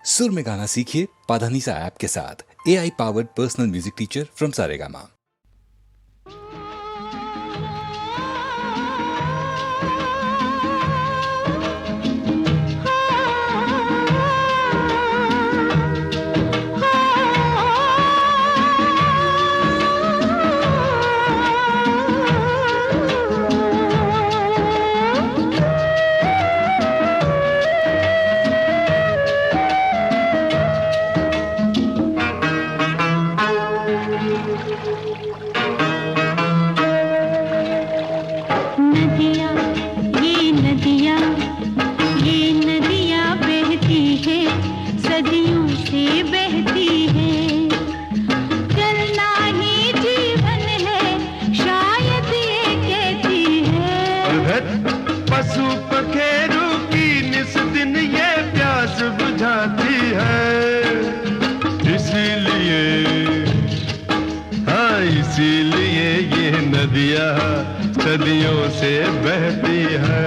सुर में गाना सीखिए पाधानीसा ऐप के साथ। AI powered personal music teacher from Saregama. पशु पखेरु की निस दिन ये प्यास बुझाती है, इसीलिए हाँ इसीलिए ये नदियाँ सदियों से बहती है।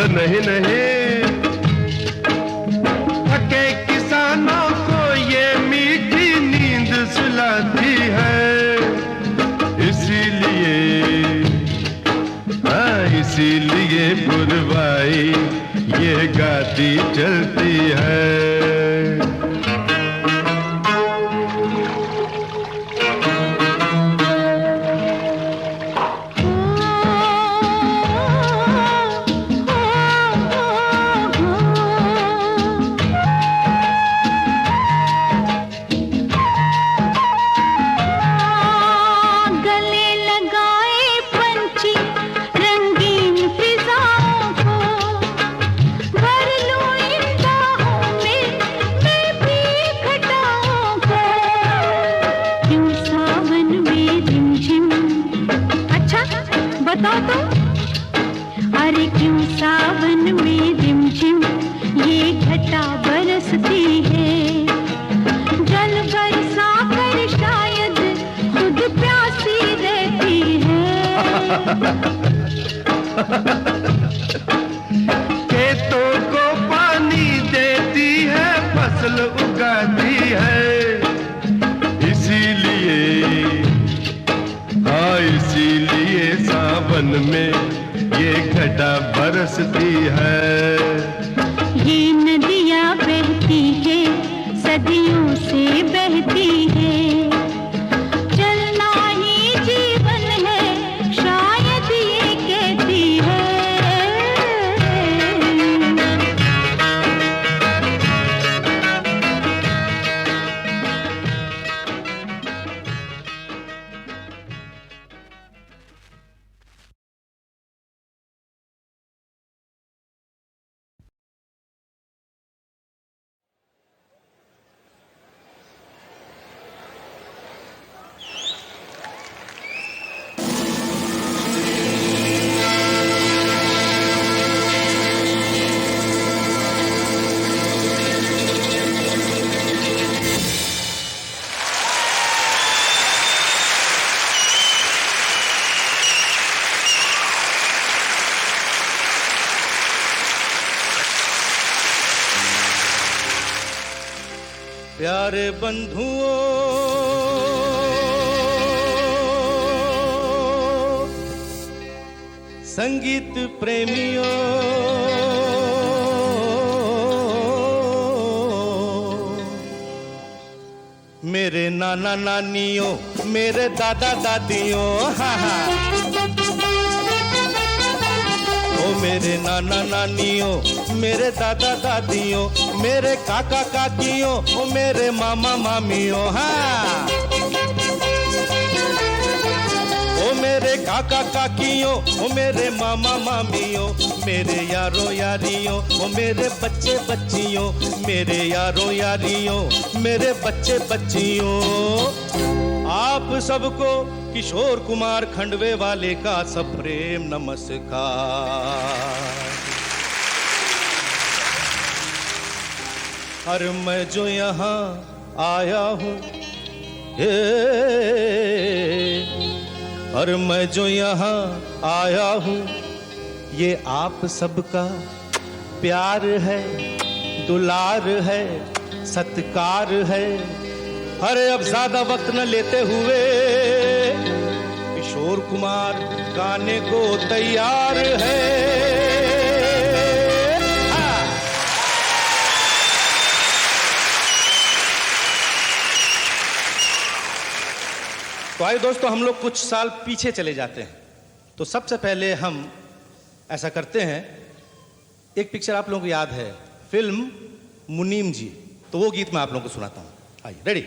नहीं नहीं, थके किसानों को ये मीठी नींद सुलाती है, इसीलिए हाँ इसीलिए पुरवाई ये गाती चलती है। बताओ तो, अरे क्यों सावन में रिमझिम ये घटा बरसती है, जल बरसा कर शायद खुद प्यासी रहती है। खेतों को पानी देती है, फसल उगाती है, इसीलिए हाँ इसीलिए सावन में ये घटा बरसती है। ये नदियाँ बहती है सदियों से बहती है, चलना ही जीवन है शायद ये कहती है। प्यारे बंधुओं, संगीत प्रेमियों, मेरे नाना नानियों, मेरे दादा दादियों, हाँ हाँ। ओ मेरे नाना नानियों, मेरे दादा दादियों, मेरे काका काकियों, ओ मेरे मामा मामियों, हाँ। ओ मेरे काका काकियों, ओ मेरे मामा मामियों, मेरे यारों यारियों, ओ मेरे बच्चे बच्चियों, मेरे यारों यारियों, मेरे बच्चे बच्चियों। आप सबको किशोर कुमार खंडवे वाले का सप्रेम नमस्कार। और मैं जो यहाँ आया हूँ, और मैं जो यहाँ आया हूँ, ये आप सबका प्यार है, दुलार है, सत्कार है। अरे अब ज्यादा वक्त न लेते हुए किशोर कुमार गाने को तैयार है। तो आइए दोस्तों, हम लोग कुछ साल पीछे चले जाते हैं। तो सबसे पहले हम ऐसा करते हैं, एक पिक्चर आप लोगों को याद है, फिल्म मुनीम जी, तो वो गीत मैं आप लोगों को सुनाता हूं। आइए, रेडी।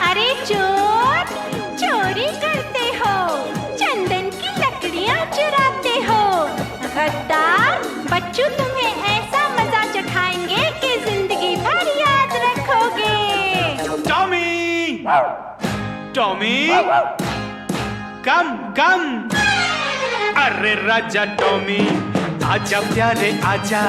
अरे चोर, चोरी करते हो, चंदन की लकड़ियां चुराते हो। गद्दार बच्चों तुम्हें ऐसा मजा चखाएंगे कि जिंदगी भर याद रखोगे। टॉमी, टॉमी, कम कम। अरे राजा टॉमी, आजा प्यारे आजा,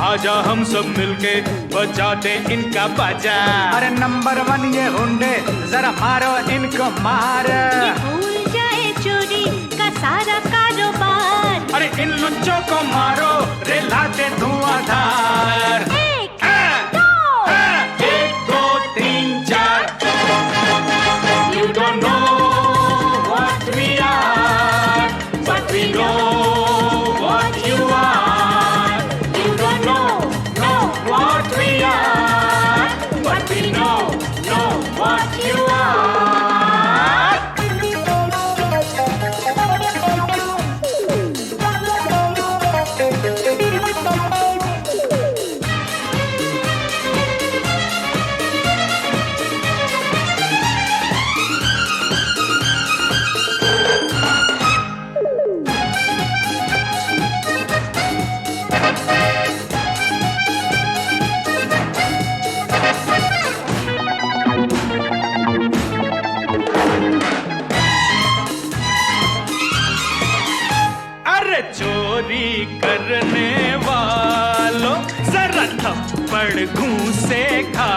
आजा हम सब मिलके बजाते इनका बाजा। अरे नंबर 1 ये हुंडे, जरा मारो इनको मार। ये भूल जाए चोरी का सारा कारोबार। अरे इन लुच्चों को मारो, रे लाते धुआंधार। 1 2 1 2 3 4। You don't know what we are, but we know what you are. You don't know what we are, but we know what you are. अरे चोरी करने वालों, जरा थप्पड़ घूंसे खा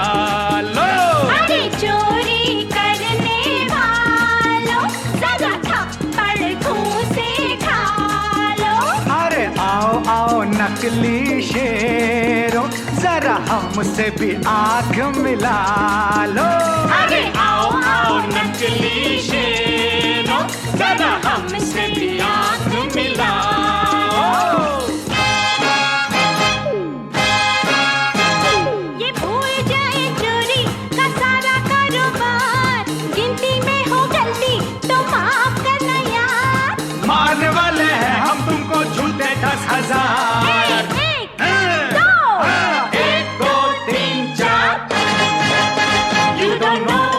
लो। अरे चोरी करने वालों, जरा थप्पड़ घूंसे खा लो। अरे आओ आओ नकली शेरों, जरा हमसे भी आंख मिला लो। अरे आओ आओ नकली शेरों, जरा हमसे भी आंख मिलाओ। ये भूल जाए चोरी का सारा कारोबार। गिनती में हो गलती तो माफ करना यार। मारने वाले हैं हम तुमको झूठे 10,000। 1 2 1 2 3 4। You don't know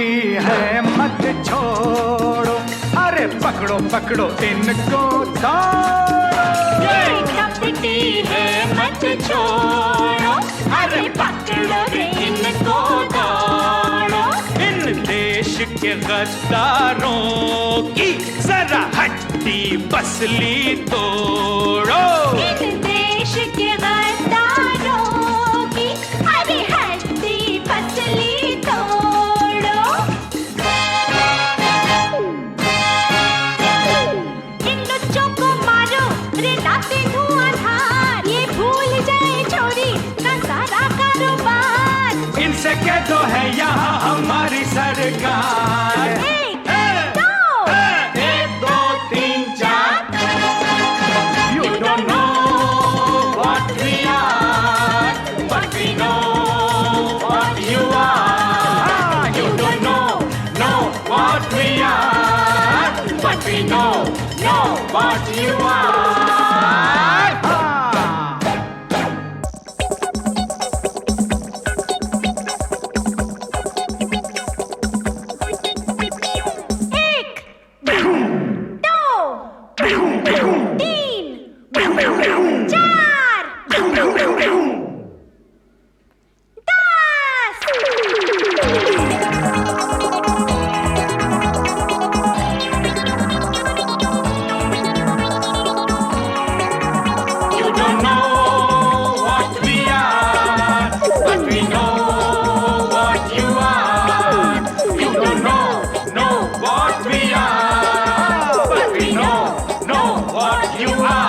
टिकटी है मत छोड़ो, अरे पकड़ो पकड़ो इनको दौड़ो। ये कपटी है मत छोड़ो, अरे पकड़ो रे इनको दौड़ो। इन देश के गद्दारों की जरा हड्डी पसली तोड़ो। इन देश के गद्दारों की अरे हड्डी पसली तोड़ो। इन लुच्चों को मारो रे लाते धुआंधार, ये भूल जाए चोरी का सारा कारोबार। इनसे कह दो है यहाँ हमारी सरकार। एक, दो, 1 2 3 4। You don't know what we are, but we know what you are. You don't know what we are, but we know what you are. एक, दो, 3, 4, 10। You don't know what we are, but we know what you are. You don't know what we are, but we know what you are.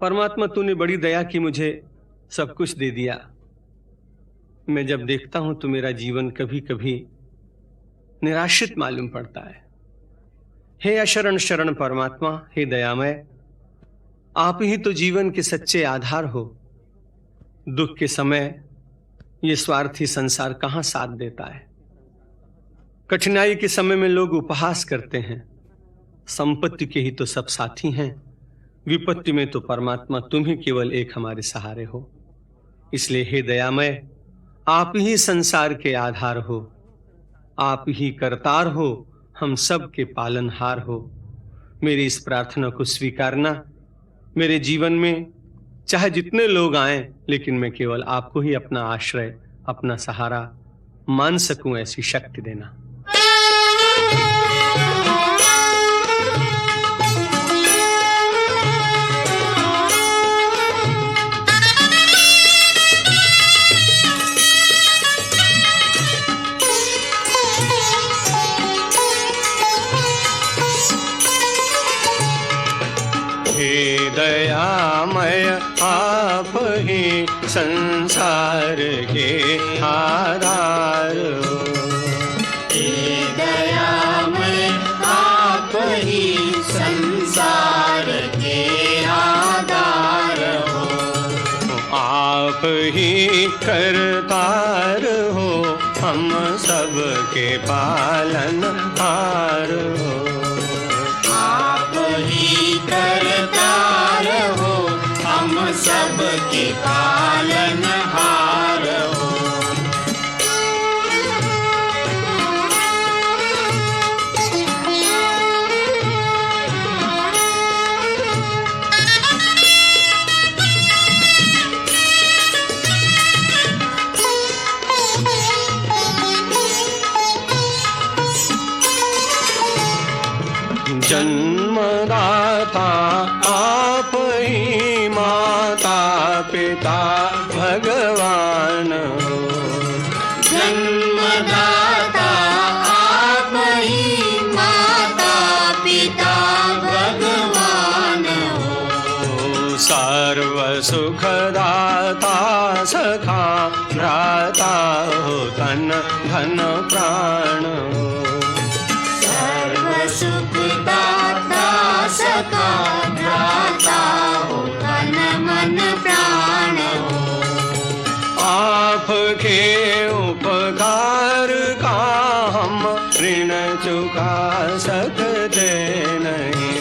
परमात्मा तूने बड़ी दया की, मुझे सब कुछ दे दिया। मैं जब देखता हूं तो मेरा जीवन कभी कभी निराशित मालूम पड़ता है। हे अशरण शरण परमात्मा, हे दयामय, आप ही तो जीवन के सच्चे आधार हो। दुख के समय ये स्वार्थी संसार कहां साथ देता है। कठिनाई के समय में लोग उपहास करते हैं। संपत्ति के ही तो सब साथी हैं, विपत्ति में तो परमात्मा तुम ही केवल एक हमारे सहारे हो। इसलिए हे दयामय, आप ही संसार के आधार हो, आप ही करतार हो, हम सब के पालनहार हो। मेरी इस प्रार्थना को स्वीकारना। मेरे जीवन में चाहे जितने लोग आएं, लेकिन मैं केवल आपको ही अपना आश्रय, अपना सहारा मान सकूं, ऐसी शक्ति देना। हे दयामय, आप ही संसार के आधार हो। हे दयामय, आप ही संसार के आधार हो। आप ही करतार हो, हम सब के पालनहार हो। आप ही करतार हो, हम सब के पालनहार हो। जन्मदाता आप ही, माता पिता भगवान हो। जन्मदाता आप ही, माता पिता भगवान हो। सर्व सुखदाता सखा भ्राता हो, तन धन प्राण हो। सर्व सुखदाता सखा भ्राता हो, तन मन प्राण हो। आपके उपकार का हम ऋण चुका सकते नहीं।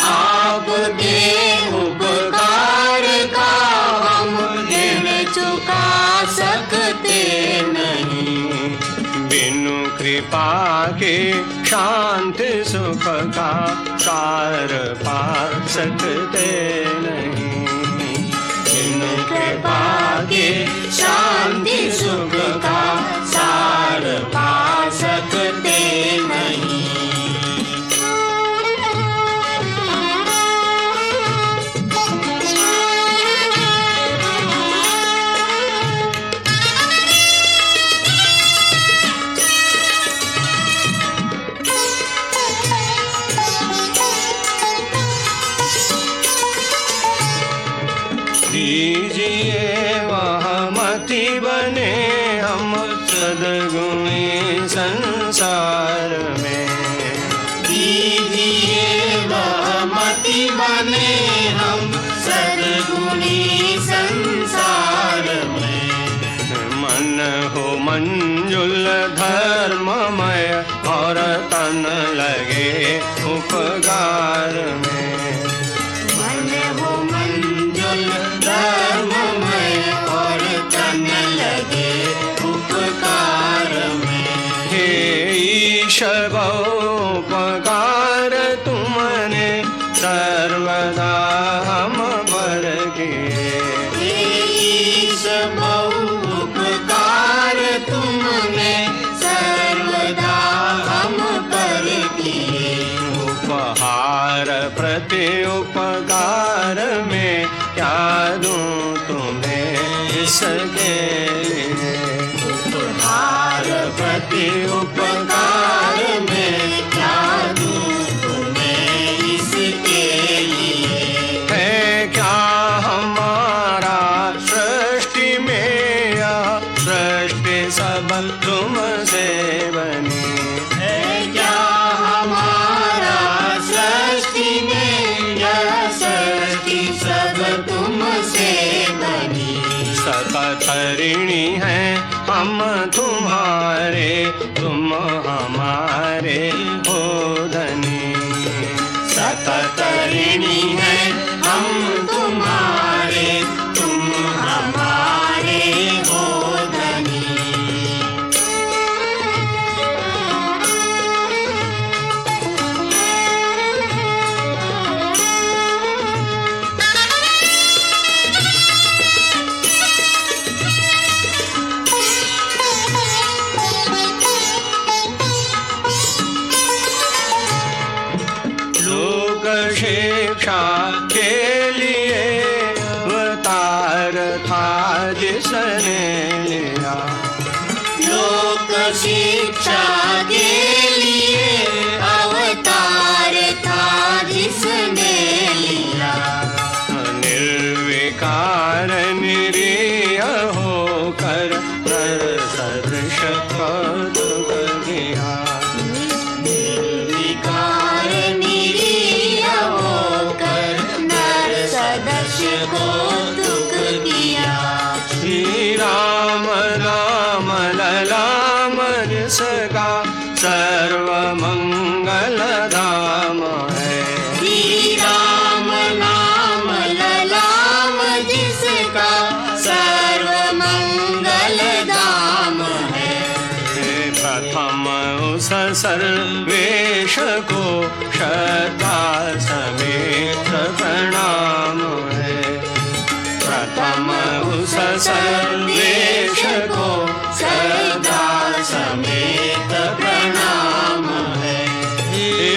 आपके उपकार का हम ऋण चुका सकते नहीं। बिनु कृपा के शांति सुख का सार पा सकते नहीं। बिनु कृपा के शांति सुख का सार पा सकते नहीं। दीजिए वह मति बने हम सद्गुणी संसार में। दीजिए वह मति बने हम सद्गुणी संसार में। मन हो मंजुल धर्ममय और तन लगे उपकार में। मन हो मंजुल धर्ममय और तन लगे उपकार में। हे ईश उपकार तुमने सर्वदा हम पर किए। सब उपकार तुमने सर्वदा हम पर किए। उपहार प्रति उपकार में क्या दूं तुम्हें इसके लिए। उपहार प्रति उपकार में क्या दूं तुम्हें इसके लिए। है ऋणी हैं हम तुम्हारे, तुम हमारे हो धनी। सतत ऋणी हैं हम तुम्हारे, तुम हमारे हो धनी। शिक्षा के लिए अवतार था जिसने लिया, लोक शिक्षा के लिए अवतार था जिसने लिया। निर्विकार निरीह होकर नर सदृश कौतुक किया। निर्विकार निरीह होकर नर सदृश कौतुक किया। श्री राम राम ललाम जिसका सर्व मंगल धाम है। श्री राम नाम ललाम जिसका सर्व मंगल धाम है। प्रथम उस सर्वेश को श्रद्धा समेत प्रणाम है। प्रथम उस सर्वेश को श्रद्धा समेत प्रणाम है।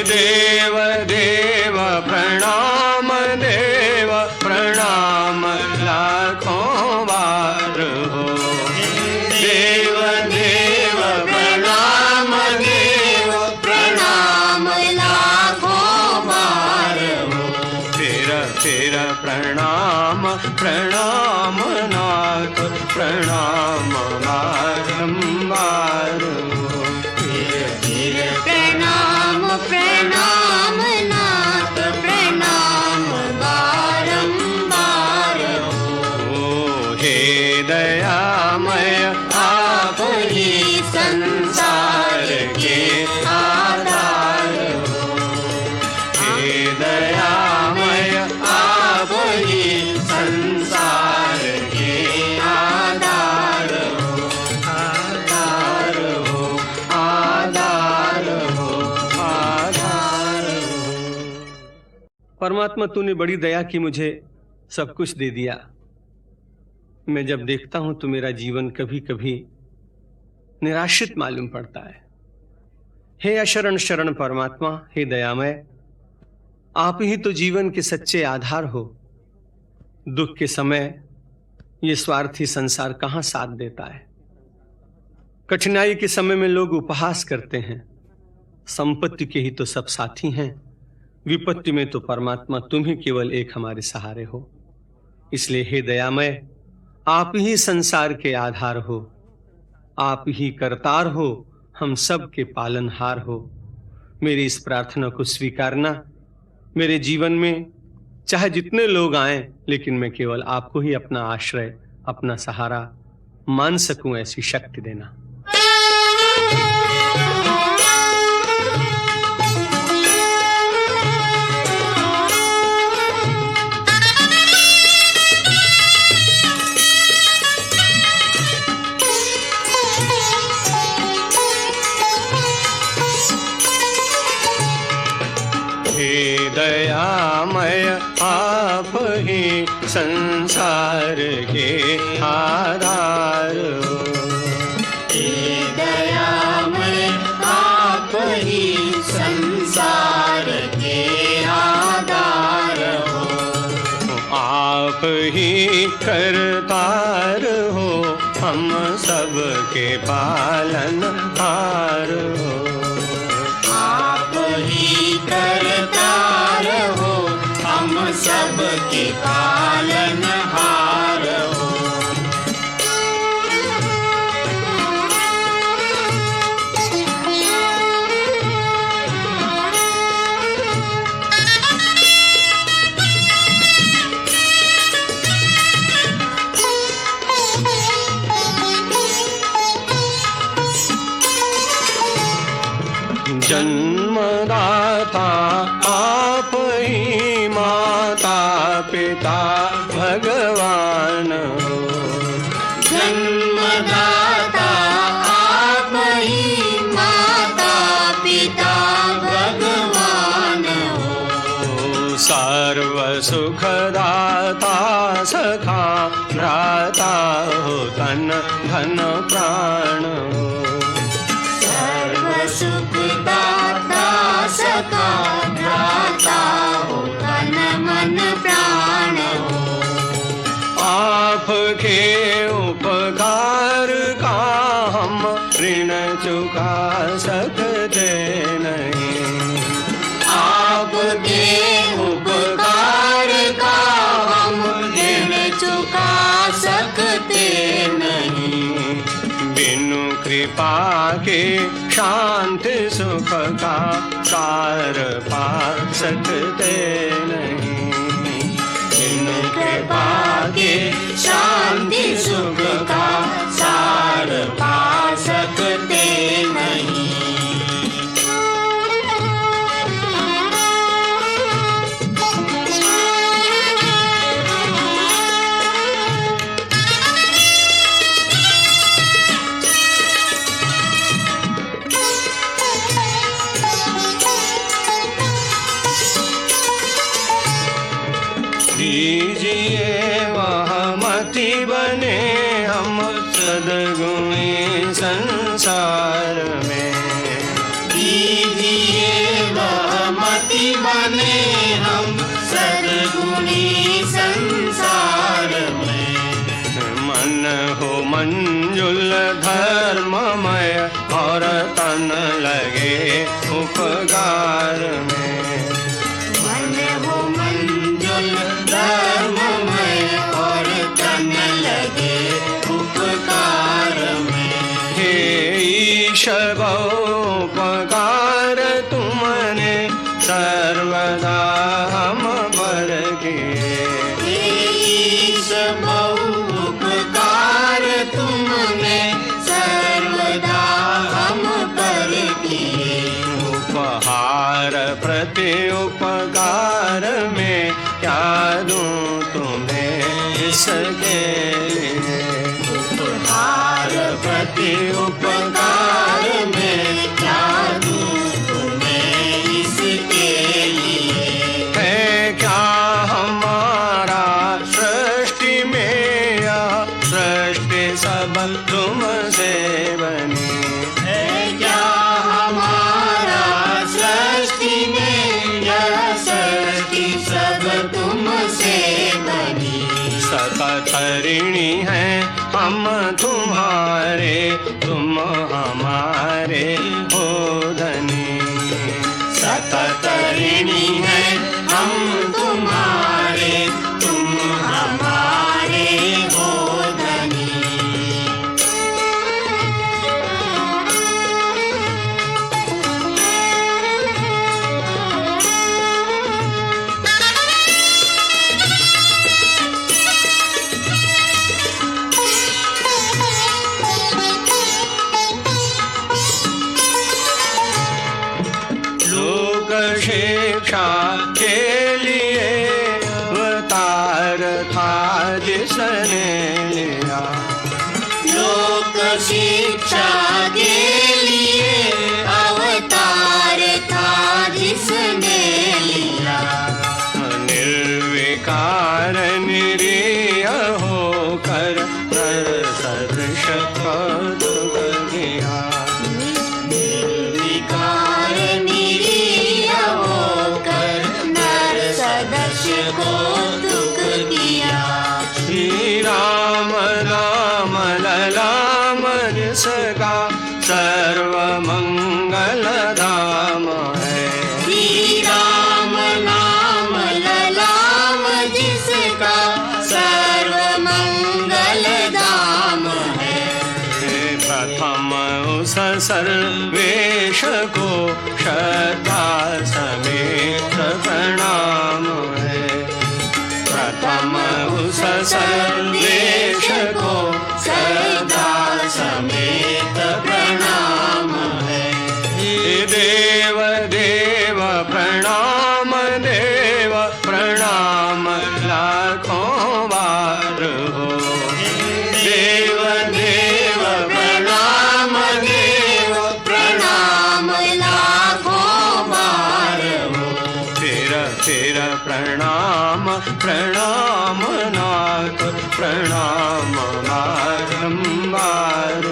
देव देव प्रणाम, देव प्रणाम लाखों बार हो। देव देव प्रणाम, देव प्रणाम लाखों बार हो। फिर प्रणाम प्रणाम नाथ, प्रणाम बारंबार हो। फिर प्रणाम प्रणाम नाथ, प्रणाम बारंबार हो। हे दयामय आप ही संसार के आधार हो। हे दयामय आप ही संसार के आधार हो। आधार हो, आधार हो, आधार हो। परमात्मा तूने बड़ी दया की, मुझे सब कुछ दे दिया। मैं जब देखता हूं तो मेरा जीवन कभी कभी निराशित मालूम पड़ता है। हे अशरण शरण परमात्मा, हे दयामय, आप ही तो जीवन के सच्चे आधार हो। दुख के समय ये स्वार्थी संसार कहां साथ देता है। कठिनाई के समय में लोग उपहास करते हैं। संपत्ति के ही तो सब साथी हैं, विपत्ति में तो परमात्मा तुम ही केवल एक हमारे सहारे हो। इसलिए हे दयामय, आप ही संसार के आधार हो, आप ही करतार हो, हम सब के पालनहार हो। मेरी इस प्रार्थना को स्वीकारना। मेरे जीवन में चाहे जितने लोग आएं, लेकिन मैं केवल आपको ही अपना आश्रय, अपना सहारा मान सकूं, ऐसी शक्ति देना। हे दयामय आप ही संसार के आधार हो। हे दयामय आप ही संसार के आधार हो। आप ही करतार हो, हम सब के पालनहार हो। आप ही करतार हो, हम सब के पालनहार हो। पिता भगवान हो। जन्मदाता आप ही, माता पिता भगवान हो। सर्व सुखदाता सखा भ्राता हो, तन धन प्राण हो। सर्व सुखदाता सखा भ्राता हो, तन मन प्राण हो। आपके उपकार का हम ऋण चुका सकते नहीं। आपके उपकार का हम ऋण चुका सकते नहीं। बिनु कृपा के शांति सुख का सार पा सकते नहीं। बिनु कृपा के शांति सुख का सार पा सकते नहीं। दीजिए वह मति बने हम सद्गुणी संसार में। दीजिए वह मति बने हम सद्गुणी संसार में। मन हो मंजुल धर्ममय और तन लगे उपकार में। मन हो मंजुल धर्ममय और तन लगे उपकार में। हे ईश उपकार तुमने सर्वदा हम पर किए। ईश उपकार तुमने सर्वदा हम पर किए। उपहार प्रति उपकार में क्या दूं तुम्हें इसके लिए। उपहार प्रति उपकार में क्या दूं तुम्हें इसके लिए। है क्या हमारा सृष्टि में यह सृष्टि सब तुमसे बनी। है क्या हमारा सृष्टि में यह सृष्टि सब तुमसे बनी। सतत ऋणी हैं हम तुम्हारे, तुम हमारे हो धनी। सतत ऋणी हैं हम तुम्हारे, तुम हमारे हो धनी। लोक शिक्षा के लिए अवतार था जिसने लिया। लोक शिक्षा के लिए अवतार था जिसने लिया। निर्विकार निरीह होकर नर सदृश कौतुक किया। निर्विकार निरीह होकर नर सदस्य कौतुक किया। श्री राम नाम ललाम जिसका सर्व मंगल धाम है। श्री राम नाम ललाम जिसका सर्व मंगल धाम है। प्रथम उस सर्वेश को श्रद्धा समेत प्रणाम है। प्रथम उस सर्वेश को श्रद्धा समेत प्रणाम है। देव देव प्रणाम, देव प्रणाम, ला प्रणाम प्रणाम नाथ प्रणाम बारंबार।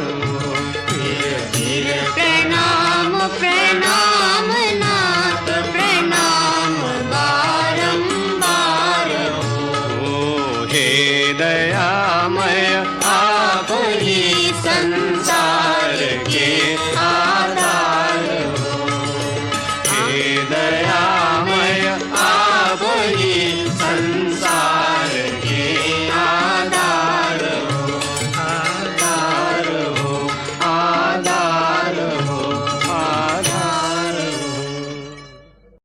धीरे धीरे प्रणाम प्रणाम